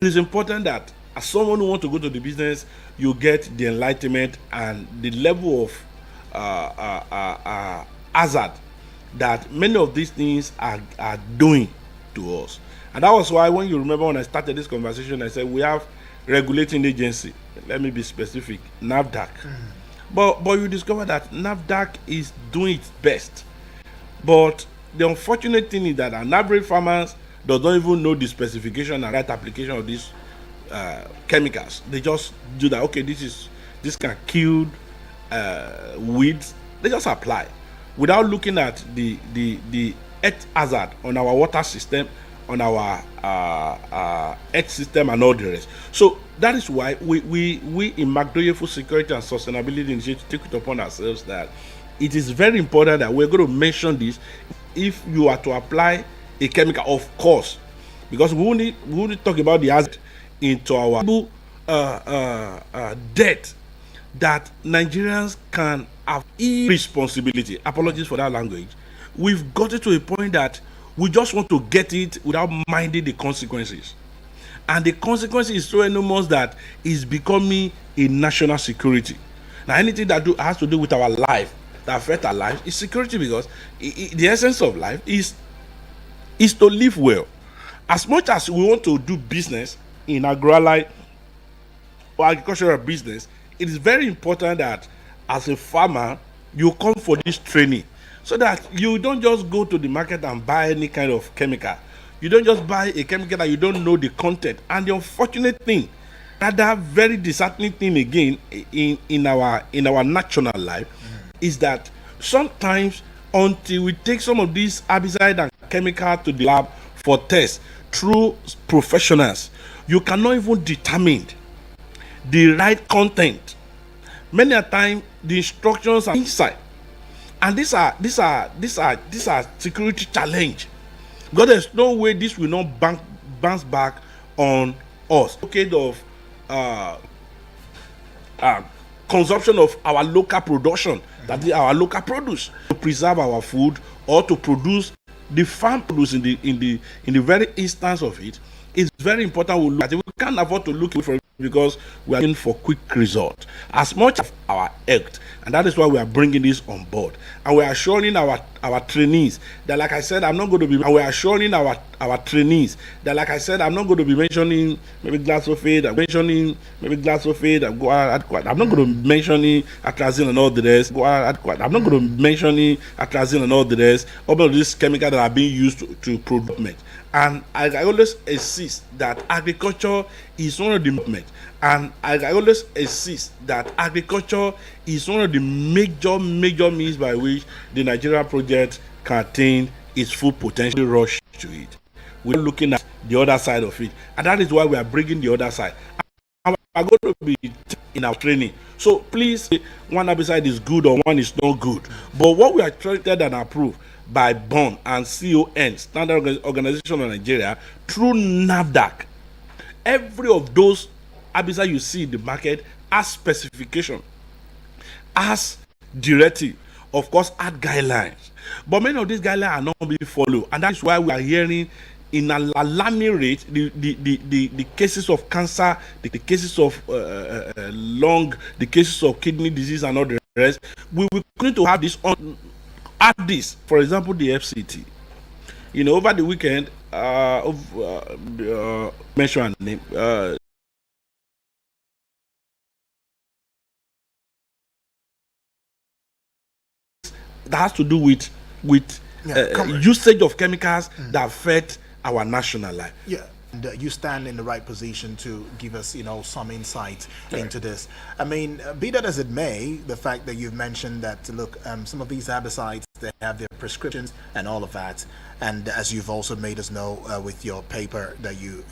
It is important that as someone who wants to go to the business, you get the enlightenment and the level of hazard that many of these things are doing to us. And that was why, when you remember, when I started this conversation, I said we have regulating agency. Let me be specific, NAFDAC. But you discover that NAFDAC is doing its best. But the unfortunate thing is that an average farmers does not even know the specification and right application of these chemicals. They just do that. Okay, this can kill weeds. They just apply without looking at the earth hazard on our water system, on our earth system, and all the rest. So that is why we in McDoye Food Security and Sustainability Initiative take it upon ourselves that it is very important that we're going to mention this. If you are to apply a chemical, of course, because we will talk about the hazard into our debt that Nigerians can have irresponsibility. Apologies for that language. We've got it to a point that we just want to get it without minding the consequences. And the consequence is so enormous that it's becoming a national security. Now, anything that has to do with our life, that affects our life, is security, because the essence of life is to live well. As much as we want to do business in agri or agricultural business, it is very important that as a farmer, you come for this training so that you don't just go to the market and buy any kind of chemical. You don't just buy a chemical that you don't know the content. And the unfortunate thing, that very disheartening thing again in our national life, is that sometimes until we take some of these herbicide and chemical to the lab for tests through professionals, you cannot even determine the right content. Many a time the instructions are inside, and these are security challenge, because there's no way this will not bounce back on us. Okay, of consumption of our local production, that is our local produce, to preserve our food or to produce the farm produce in the very instance of it. It's very important we look at it. We can't afford to look away from it because we are looking for quick result as much as our health, and that is why we are bringing this on board. And we are assuring our trainees that, like I said, I'm not going to be. And we are assuring our trainees that, like I said, I'm not going to be mentioning maybe glyphosate. I'm mentioning maybe glyphosate. I'm not going to be mentioning atrazine and all the rest. I'm not going to be mentioning atrazine and all the rest. All of these chemicals that are being used to produce. And I always insist that agriculture is one of the movement, and I always insist that agriculture is one of the major means by which the Nigeria project can attain its full potential. Rush to it. We're looking at the other side of it, and that is why we are bringing the other side. And we are going to be in our training. So please, one herbicide is good or one is not good, but what we are treated and approved by BON and CON, Standard Organization of Nigeria, through NAFDAC. Every of those herbicides you see in the market has specification, has directive, of course, has guidelines. But many of these guidelines are not being followed, and that is why we are hearing in an alarming rate the cases of cancer, the cases of lung, the cases of kidney disease, and all the rest. We will continue to have this on. Add this, for example, the FCT. Over the weekend, mention a name. That has to do with usage of chemicals that affect our national life. Yeah. And you stand in the right position to give us, some insight into this. I mean, be that as it may, the fact that you've mentioned that, look, some of these herbicides, they have their prescriptions and all of that. And as you've also made us know with your paper that you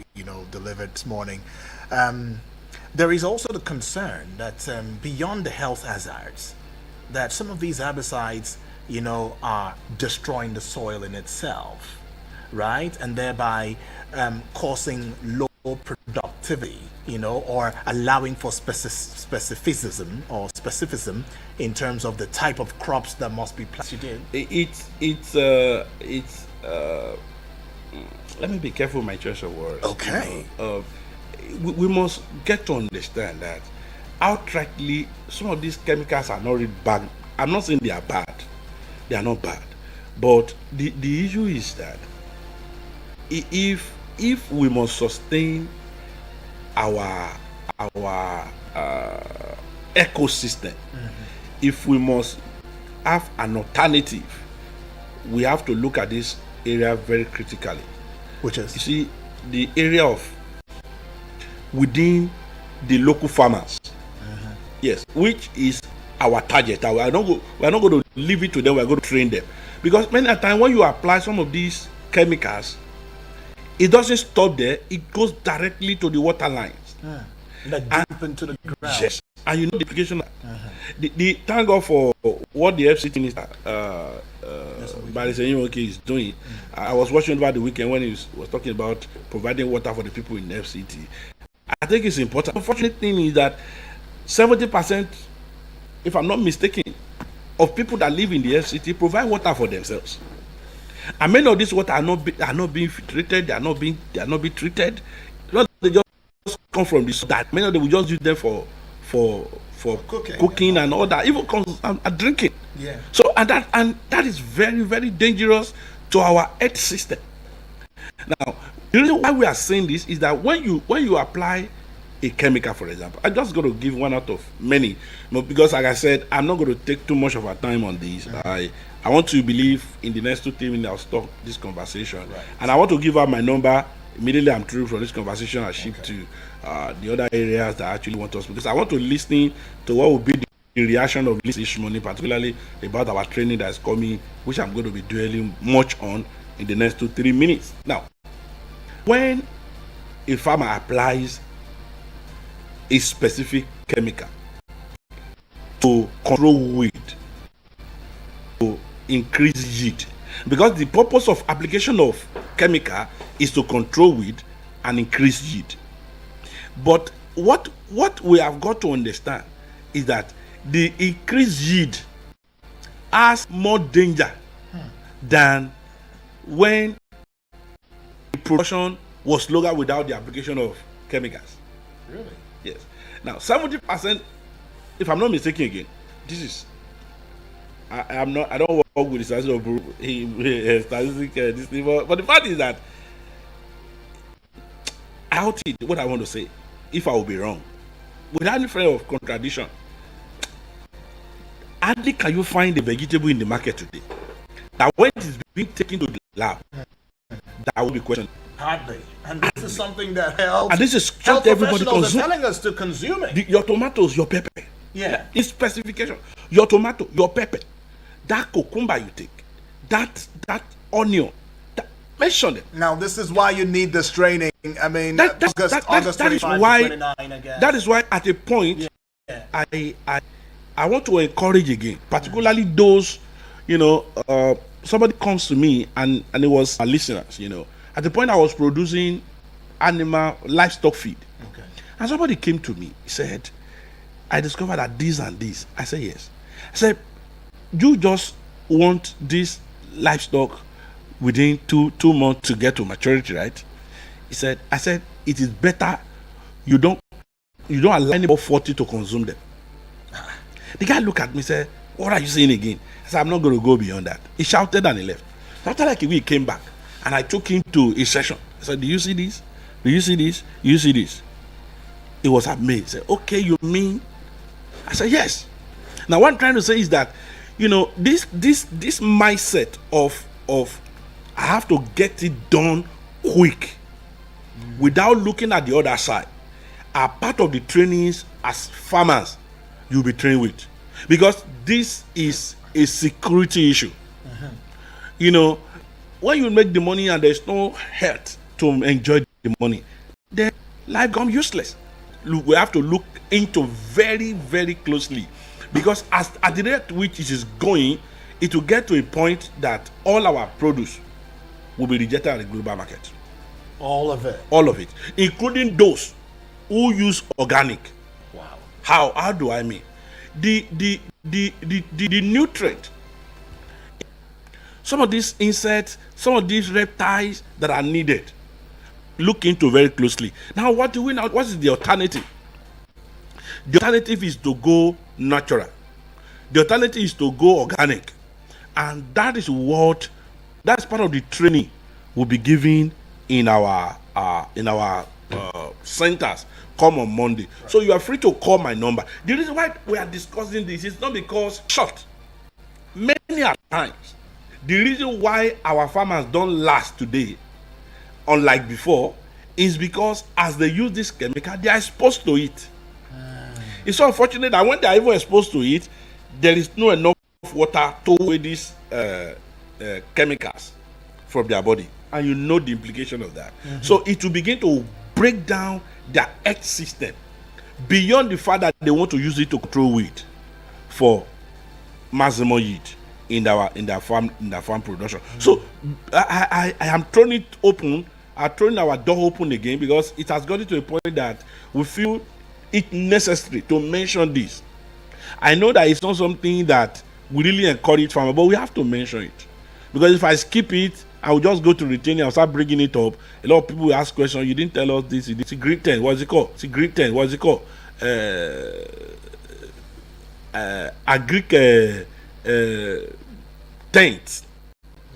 delivered this morning, there is also the concern that beyond the health hazards, that some of these herbicides, are destroying the soil in itself, right? And thereby causing low productivity, or allowing for specificism in terms of the type of crops that must be planted in. Let me be careful with my choice of words. Okay. we must get to understand that outrightly some of these chemicals are not really bad. I'm not saying they are bad. They are not bad. But the issue is that if we must sustain our ecosystem, if we must have an alternative, we have to look at this area very critically. Which is? You see, the area of within the local farmers, yes, which is our target. We are not going to leave it to them. We are going to train them, because many a time when you apply some of these chemicals, it doesn't stop there. It goes directly to the water lines. Like deep into the ground. Yes, and you know the implication. The thank God for what the FCT minister by the same is doing. I was watching over the weekend when he was talking about providing water for the people in FCT. I think it's important. The unfortunate thing is that 70%, if I'm not mistaken, of people that live in the FCT provide water for themselves. And many of these water are not being filtrated. They are not being treated. They just come from the that many of them will just use them for cooking and all that, even drinking. Yeah. So and that is very, very dangerous to our earth system. Now, the reason why we are saying this is that when you apply a chemical, for example, I'm just going to give one out of many, because like I said, I'm not going to take too much of our time on this. I want to believe in the next 2-3 minutes I'll stop this conversation, and I want to give out my number immediately I'm through from this conversation. I shift to the other areas that actually want us, because I want to listen to what will be the reaction of this morning, particularly about our training that's coming, which I'm going to be dwelling much on in the next 2-3 minutes. Now, when a farmer applies a specific chemical to control weed, to increase yield, because the purpose of application of chemical is to control weed and increase yield. But what we have got to understand is that the increased yield has more danger than when the production was lower without the application of chemicals. Really? Yes. Now, 70%, if I'm not mistaken again, this is I don't work with the statistic this thing, but the fact is that what I want to say, if I will be wrong, without any fear of contradiction, hardly can you find a vegetable in the market today that when it is being taken to the lab, that will be questioned. Hardly. And this is something that health, and this is health what everybody professionals consumes. are telling us to consume it. Your tomatoes, your pepper. Yeah. In specification, your tomato, your pepper, that cucumber you take, that onion, mention it. Now, this is why you need this training. I mean, August 25 why, to 29 again. That is why at a point, I want to encourage again, particularly those, somebody comes to me and it was our listeners, at the point I was producing livestock feed. Okay. And somebody came to me, he said, I discovered that this and this. I said, yes. I said, you just want this livestock within two months to get to maturity, right? I said, it is better you don't allow anybody 40 to consume them. The guy looked at me and said, what are you saying again? I said, I'm not going to go beyond that. He shouted and he left. After like a week, he came back and I took him to a session. I said, do you see this? Do you see this? Do you see this? He was amazed. He said, okay, you mean? I said, yes. Now what I'm trying to say is that, this mindset of I have to get it done quick without looking at the other side are part of the trainings as farmers you'll be trained with, because this is a security issue. When you make the money and there's no health to enjoy the money, then life becomes useless. We have to look into very, very closely, because at the rate which it is going, it will get to a point that all our produce will be rejected at the global market. All of it. All of it, including those who use organic. Wow. How do I mean? The nutrient, some of these insects, some of these reptiles that are needed look into very closely. Now, what do we now? What is the alternative? The alternative is to go natural. The alternative is to go organic, and that's part of the training we'll be giving in our centers come on Monday. Right. So you are free to call my number. The reason why we are discussing this is not because short. Many a times, the reason why our farmers don't last today, unlike before, is because as they use this chemical, they are exposed to it. It's so unfortunate that when they are even exposed to it, there is no enough water to weigh these chemicals from their body, and you know the implication of that. So it will begin to break down their earth system beyond the fact that they want to use it to control weed for maximum yield in their farm production. So I am throwing it open. I'm throwing our door open again because it has gotten to a point that we feel it necessary to mention this. I know that it's not something that we really encourage farmers, but we have to mention it, because if I skip it, I will just go to retaining and start bringing it up. A lot of people will ask questions. You didn't tell us this. It's grade 10. What's it called? It's grade 10. What's it called? Agric 10th.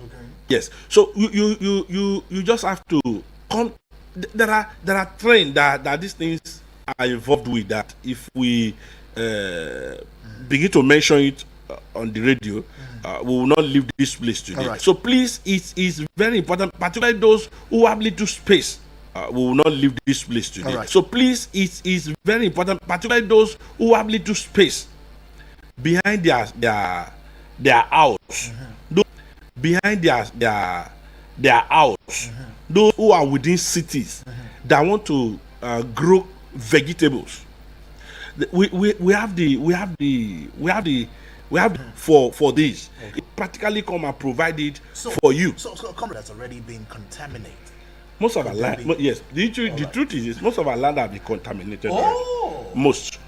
Okay. Yes. So you just have to come. There are trends that these things are involved with, that if we begin to mention it on the radio, we will not leave this place today. Right. So please, it is very important, particularly those who have little space. We will not leave this place today. Right. So please, it is very important, particularly those who have little space behind their house. Those behind their house. Those who are within cities that want to grow vegetables. We have for this. Okay. It practically come and provide it for you. So that's already been contaminated. Most of our land, yes. The truth is most of our land have been contaminated. Oh. Most.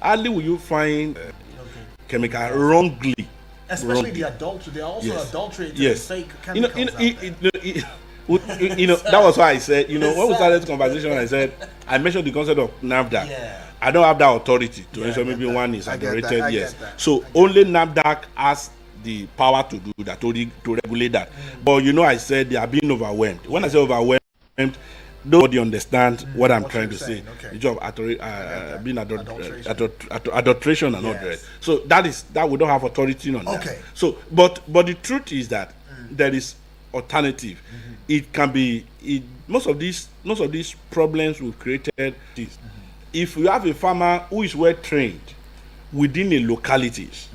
Hardly will you find chemical wrongly. Especially the adultery. They are also adulterated and fake chemicals. That was why I said, when we started this conversation, I mentioned the concept of NAFDAC. Yeah. I don't have that authority to ensure maybe one is adulterated. Yes. So only NAFDAC has the power to do that, to regulate that. But I said they are being overwhelmed. When I say overwhelmed, nobody understands what I'm trying to say. Okay. The job being adulteration and all that. So that we don't have authority on that. So but the truth is that there is alternative. It can be most of these problems we've created. If you have a farmer who is well trained within a localities,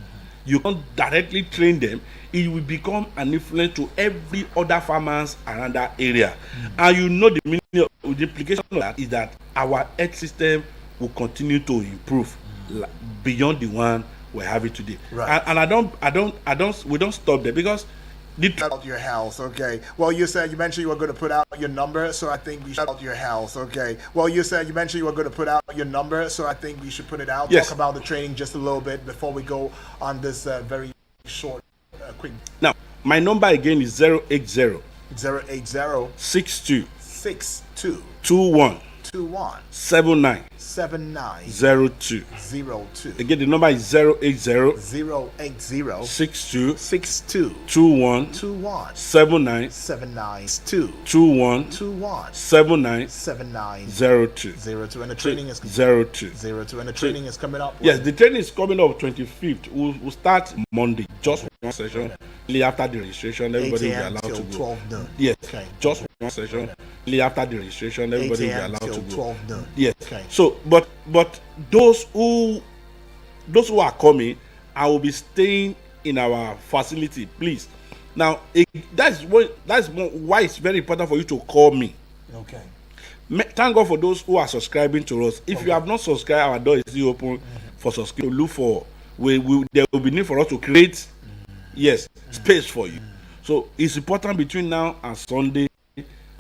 you can't directly train them. It will become an influence to every other farmers around that area. And the meaning of the implication of that is that our earth system will continue to improve beyond the one we're having today. Right. And we don't stop there, because out your house, okay. Well, you mentioned you were going to put out your number, so I think we should out your house, okay. Well, you mentioned you were going to put out your number, so I think we should put it out. Yes. Talk about the training just a little bit before we go on this very short, quick. Now, my number again is 080 62 21 79 02. Again, the number is 080 62 21 79 79 02. And the training is 02. And the training is coming up. Yes, the training is coming up 25th. We'll start Monday, just one session. After the registration, everybody will be allowed to go. 12 noon. Yes, just one session. After the registration, everybody will be allowed to go. 12 noon. Yes. So, but those who are coming, I will be staying in our facility, please. Now, that's why it's very important for you to call me. Okay. Thank God for those who are subscribing to us. If you have not subscribed, our door is still open for subscription. Look for there will be need for us to create space for you. So it's important between now and Sunday.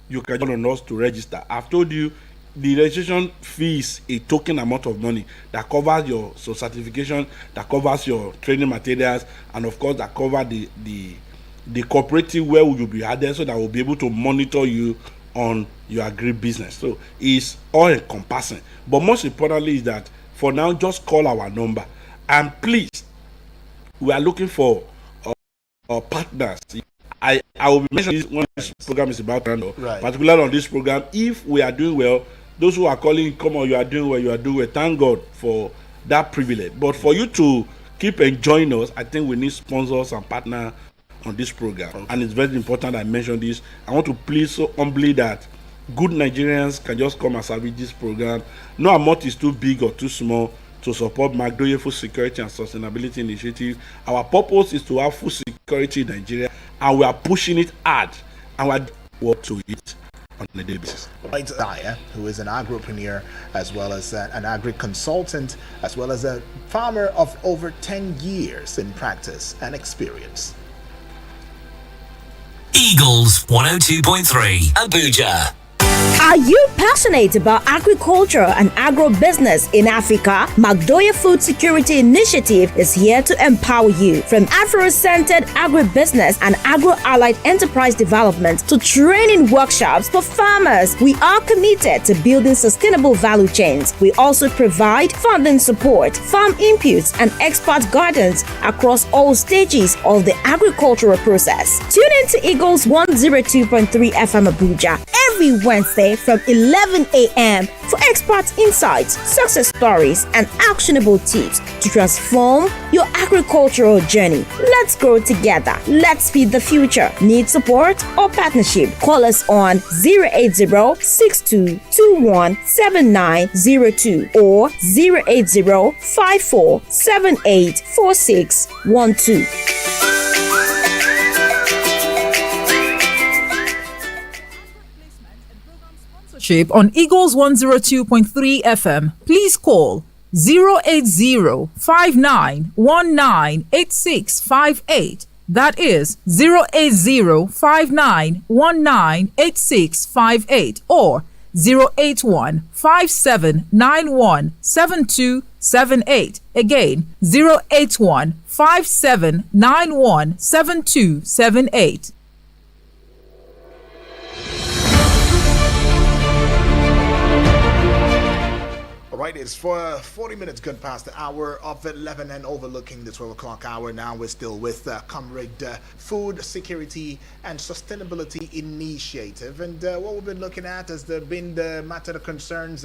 You can join on us to register. I've told you the registration fee is a token amount of money that covers your certification, that covers your training materials, and of course that covers the cooperative where you will be added, so that we'll be able to monitor you on your agribusiness. So it's all encompassing. But most importantly is that for now, just call our number. And please, we are looking for partners. I will mention this when this program is about to run up, particularly on this program. If we are doing well, those who are calling, come on, you are doing well, you are doing well. Thank God for that privilege. But for you to keep enjoying us, I think we need sponsors and partners on this program. And it's very important I mention this. I want to please so humbly that good Nigerians can just come and service this program. No amount is too big or too small to support Magdoye Food Security and Sustainability Initiative. Our purpose is to have food security in Nigeria, and we are pushing it hard, and we are working to it on a daily basis. Right, Daya, who is an agripreneur as well as an agri-consultant, as well as a farmer of over 10 years in practice and experience. Eagles 102.3 Abuja. Are you passionate about agriculture and agro-business in Africa? Magdoye Food Security Initiative is here to empower you. From Afro-centered agribusiness and agro-allied enterprise development to training workshops for farmers, we are committed to building sustainable value chains. We also provide funding support, farm inputs, and expert guidance across all stages of the agricultural process. Tune in to Eagles 102.3 FM Abuja every Wednesday from 11 a.m. for expert insights, success stories, and actionable tips to transform your agricultural journey. Let's grow together. Let's feed the future. Need support or partnership? Call us on 080-6221-7902 or 080-5478-4612. On Eagles 102.3 FM, please call 080-5919-8658. That is 080-5919-8658 or 081-5791-7278. Again, 081-5791-7278. Right, it's for 40 minutes good past the hour of 11 and overlooking the 12 o'clock hour. Now we're still with Comrade Food Security and Sustainability Initiative. And what we've been looking at has been the matter that concerns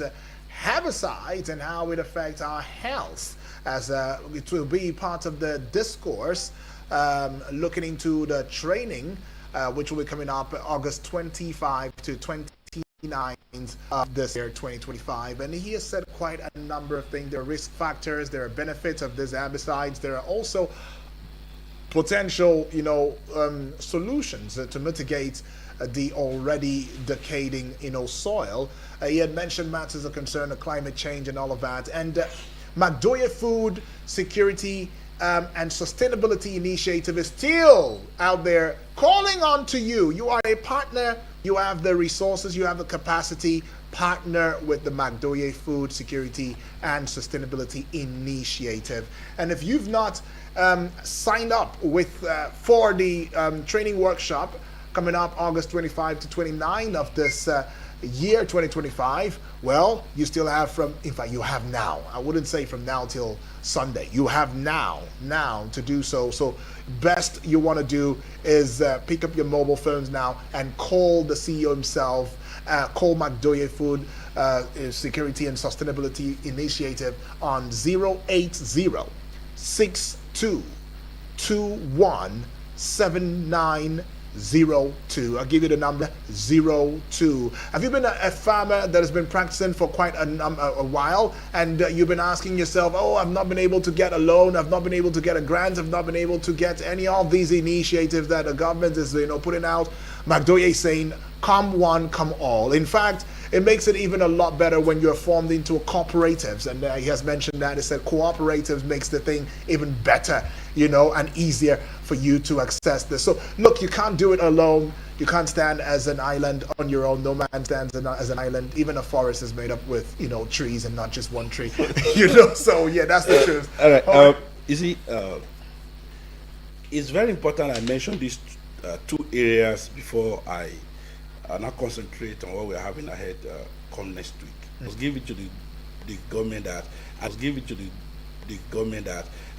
herbicides and how it affects our health, as it will be part of the discourse looking into the training which will be coming up August 25 to 29th of this year 2025, and he has said quite a number of things. There are risk factors, there are benefits of these herbicides, there are also potential solutions to mitigate the already decaying soil. He had mentioned matters of concern of climate change and all of that, and Magdoye Food Security and Sustainability Initiative is still out there calling on to you. You are a partner, you have the resources, you have the capacity. Partner with the Magdoye Food Security and Sustainability Initiative. And if you've not signed up with for the training workshop coming up August 25 to 29 of this year 2025, well, you still have you have now. I wouldn't say from now till Sunday. You have now to do so. So best you want to do is pick up your mobile phones now and call the CEO himself, call Magdoye Food Security and Sustainability Initiative on 080-6221-7902. I'll give you the number 02. Have you been a farmer that has been practicing for quite a while, and you've been asking yourself, oh, I've not been able to get a loan, I've not been able to get a grant, I've not been able to get any of these initiatives that the government is putting out? Magdoye is saying, come one, come all. In fact, it makes it even a lot better when you're formed into cooperatives, and he has mentioned that. He said cooperatives makes the thing even better, and easier for you to access this. So look, you can't do it alone. You can't stand as an island on your own. No man stands as an island. Even a forest is made up with trees and not just one tree. So yeah, that's the truth. All right. You see, it's very important I mention these two areas before I not concentrate on what we're having ahead come next week. Let's give it to the government that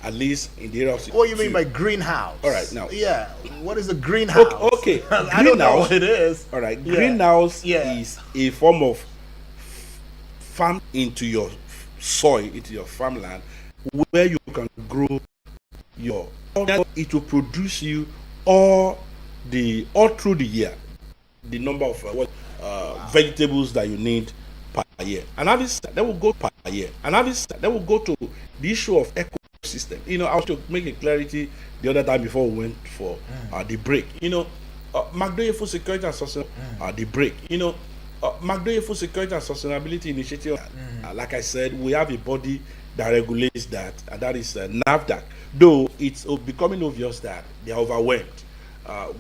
at least in the area of What do you mean by greenhouse? All right, now. Yeah, what is a greenhouse? Okay. I don't know what it is. All right, Yeah. greenhouse Yeah. is a form of farm into your soil, into your farmland, where you can grow your. It will produce you all through the year the number of vegetables that you need per year. Another that will go per year. Another that will go to the issue of ecosystem. You know, I was to make a clarity the other time before we went for the break. You know, Magdoye Food Security and Sustainability. The break. You know, Magdoye Food Security and Sustainability Initiative. Like I said, we have a body that regulates that, and that is NAFDAC. Though it's becoming obvious that they are overwhelmed,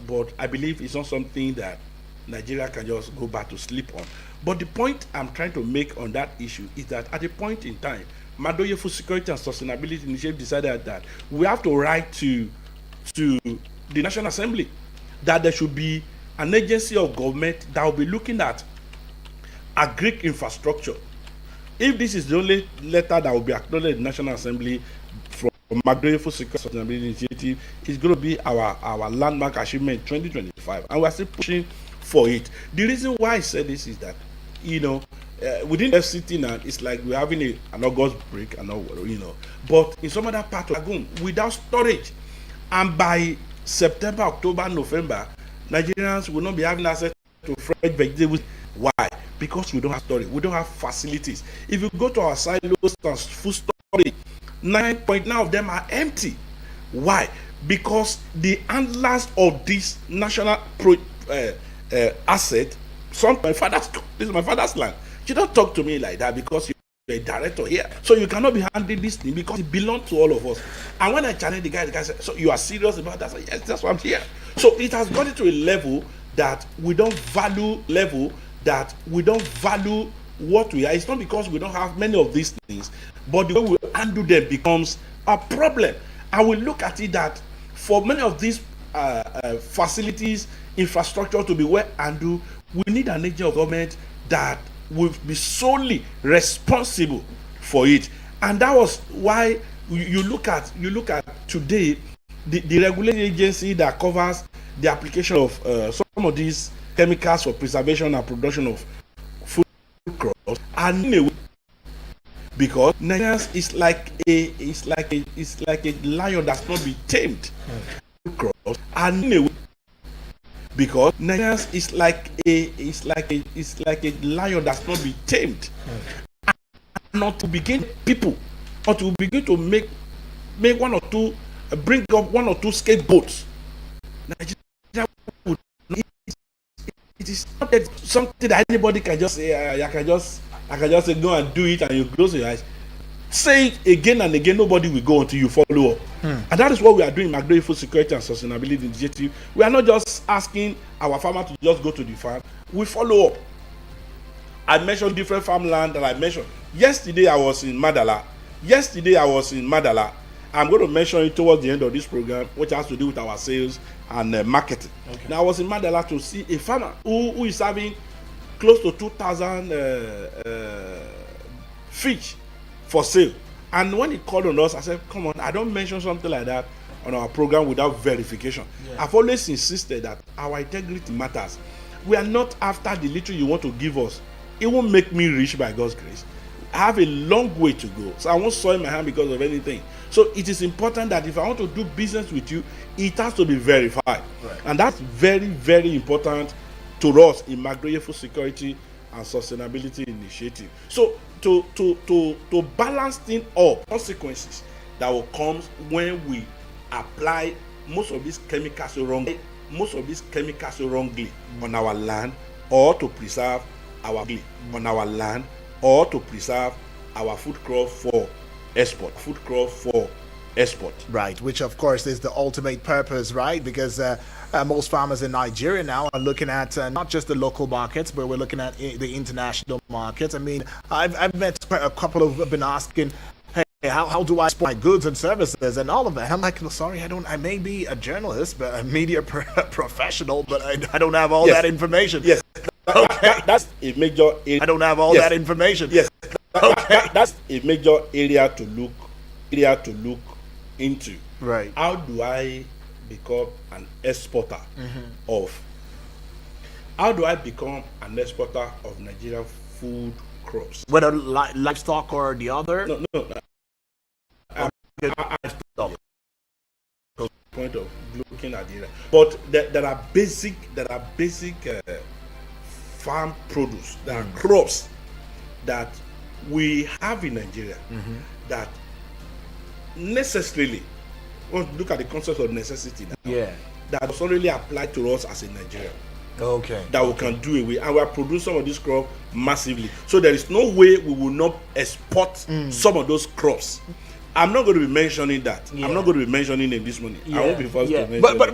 but I believe it's not something that Nigeria can just go back to sleep on. But the point I'm trying to make on that issue is that at a point in time, Magdoye Food Security and Sustainability Initiative decided that we have to write to the National Assembly that there should be an agency of government that will be looking at agric infrastructure. If this is the only letter that will be acknowledged in the National Assembly from Magdoye Food Security and Sustainability Initiative, it's going to be our landmark achievement in 2025, and we're still pushing for it. The reason why I said this is that, you know, within FCT now, it's like we're having an August break, and but in some other part of Lagoon, without storage, and by September, October, November, Nigerians will not be having access to fresh vegetables. Why? Because we don't have storage, we don't have facilities. If you go to our silos and food storage, 9.9 of them are empty. Why? Because the handlers of this national asset, this is my father's land. You don't talk to me like that because you're a director here. So you cannot be handling this thing because it belongs to all of us. And when I challenge the guy said, so you are serious about that? I said, yes, that's why I'm here. So it has gotten to a level that we don't value what we are. It's not because we don't have many of these things, but the way we handle them becomes a problem. And we look at it that for many of these facilities, infrastructure to be well handled, we need an agency of government that will be solely responsible for it. And that was why you look at today the regulatory agency that covers the application of some of these chemicals for preservation and production of food crops, and because Nigerians is like a lion that's not be tamed. And because Nigerians is like a lion that's not be tamed. Not to begin people, or to begin to make one or two, bring up one or two scapegoats. Nigeria would not, it is not that something that anybody can just say. I can just say go and do it, and you close your eyes. Say it again and again. Nobody will go until you follow up. And that is what we are doing. Magdoye Food Security and Sustainability Initiative. We are not just asking our farmer to just go to the farm. We follow up. I mentioned different farmland that I mentioned. Yesterday I was in Madala. I'm going to mention it towards the end of this program, which has to do with our sales and marketing. Okay. Now I was in Madala to see a farmer who is having close to 2,000 fish for sale. And when he called on us, I said, come on, I don't mention something like that on our program without verification. Yeah. I've always insisted that our integrity matters. We are not after the little you want to give us. It won't make me rich by God's grace. I have a long way to go. So I won't soil my hand because of anything. So it is important that if I want to do business with you, it has to be verified. Right. And that's very, very important to us in Magdoye Food Security and Sustainability Initiative. So to balance things up, consequences that will come when we apply most of these chemicals wrongly on our land, or to preserve our food crop for export. Right, which of course is the ultimate purpose, right? Because most farmers in Nigeria now are looking at not just the local markets, but we're looking at the international markets. I mean, I've met a couple of been asking, hey, how do I export my goods and services and all of that? I'm like, sorry, I may be a journalist, but a media professional, but I don't have all that information. Yes. Okay. That's a major area. I don't have all that information. Yes. Okay. That's a major area to look into. Right. How do I become an exporter of? How do I become an exporter of Nigerian food crops? Whether livestock or the other. No. Point of looking at it, but there are basic farm produce. There are crops that we have in Nigeria that necessarily, when you look at the concept of necessity now, that was already applied to us as a Nigerian. Okay. That we can do away, and we are producing some of these crops massively. So there is no way we will not export some of those crops. I'm not going to be mentioning that. I'm not going to be mentioning it this morning. I won't be forced to mention but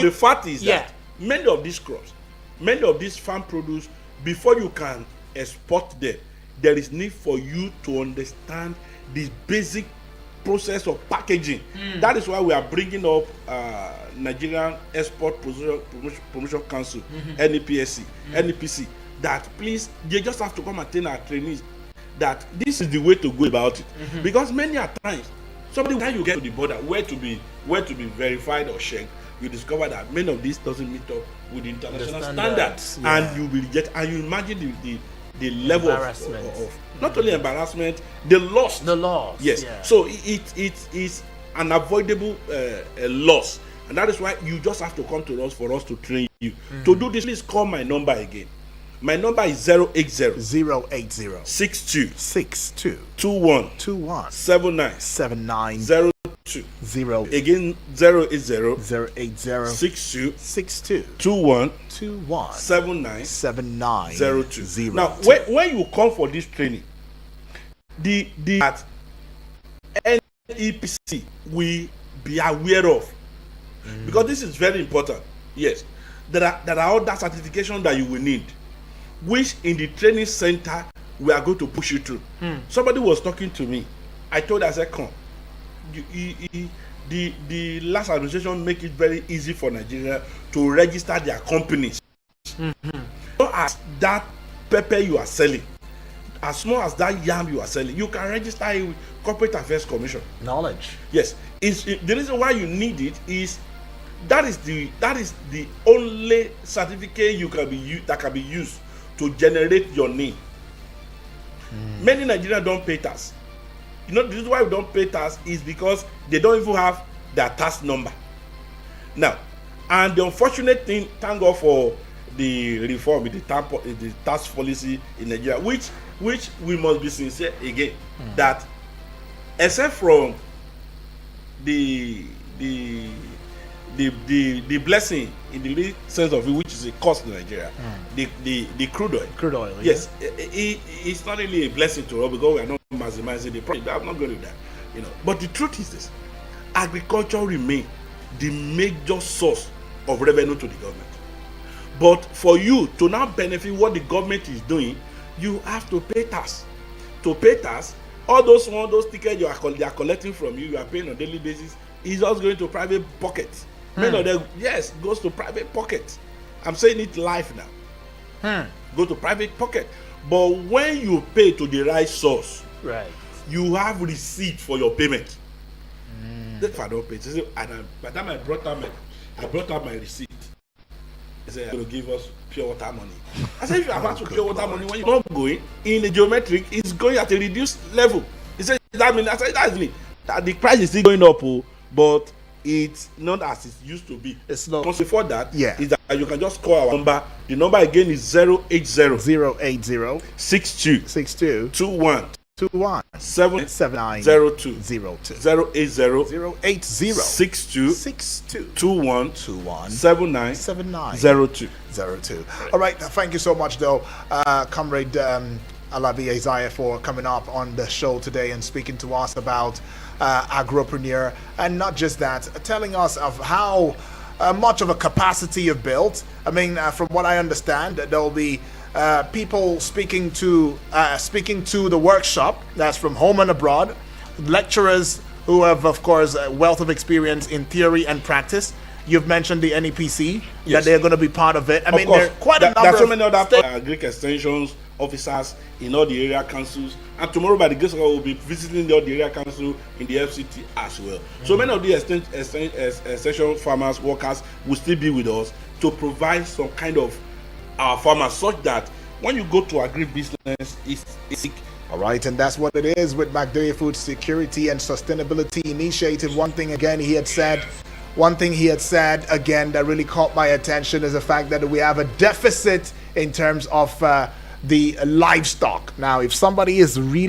the fact is that many of these crops, many of these farm produce, before you can export them, there is need for you to understand the basic process of packaging. That is why we are bringing up Nigerian Export Promotion Council, NEPC, that please, they just have to come and train our trainees that this is the way to go about it. Because many a times, somebody when you get to the border, where to be verified or checked, you discover that many of these doesn't meet up with the international standards, and you will get, and you imagine the level of not only embarrassment, the loss. Yes. So it is an avoidable loss, and that is why you just have to come to us for us to train you. To do this, please call my number again. My number is 080 62 21 79 02. Again, 080 62 21 79 02. Now, when you come for this training, the at NEPC we be aware of, because this is very important. Yes, there are other certifications that you will need, which in the training center we are going to push you through. Somebody was talking to me. I told her, I said, come. The last administration make it very easy for Nigeria to register their companies. So as that pepper you are selling, as small as that yam you are selling, you can register it with Corporate Affairs Commission. Knowledge. Yes. The reason why you need it is that is the only certificate that can be used to generate your name. Many Nigerians don't pay tax. You know, the reason why we don't pay tax is because they don't even have their tax number. Now, and the unfortunate thing, thank God for the reform in the tax policy in Nigeria, which we must be sincere again, that except from the blessing in the real sense of it, which is a cost in Nigeria, the crude oil. Yes, it's not really a blessing to us because we are not maximizing the profit. I'm not going to do that, you know. But the truth is this: agriculture remains the major source of revenue to the government. But for you to now benefit what the government is doing, you have to pay tax. To pay tax, all those tickets they are collecting from you are paying on a daily basis, is just going to private pockets. Many of them, yes, goes to private pocket. I'm saying it live now. Go to private pocket. But when you pay to the right source, you have receipt for your payment. If I don't pay, by the time I brought out my receipt. He said, "I'm going to give us pure water money." I said, "If you have asked for pure water money, when you're not going in the geometric, it's going at a reduced level." He said, "That means," I said, "That's me. That the price is still going up, but it's not as it used to be." It's not. Because before that, is that you can just call our number. The number again is 080 62 21 79 02 62 21 79 02. All right, thank you so much, though, Comrade Alabi Isaiah, for coming up on the show today and speaking to us about agropreneur, and not just that, telling us of how much of a capacity you've built. I mean, from what I understand, there will be people speaking to the workshop that's from home and abroad, lecturers who have, of course, a wealth of experience in theory and practice. You've mentioned the NEPC, that Yes. they're going to be part of it. I mean, course, there are quite a there number are so of many other state- Greek extensions officers in all the area councils, and tomorrow by the grace of God we'll be visiting all the area council in the FCT as well. So many of the extension farmers, workers will still be with us to provide some kind of our farmers, such that when you go to agribusiness, it's All right, and that's what it is with Magdoya Food Security and Sustainability Initiative. One thing he had said again that really caught my attention is the fact that we have a deficit in terms of the livestock. Now, if somebody is really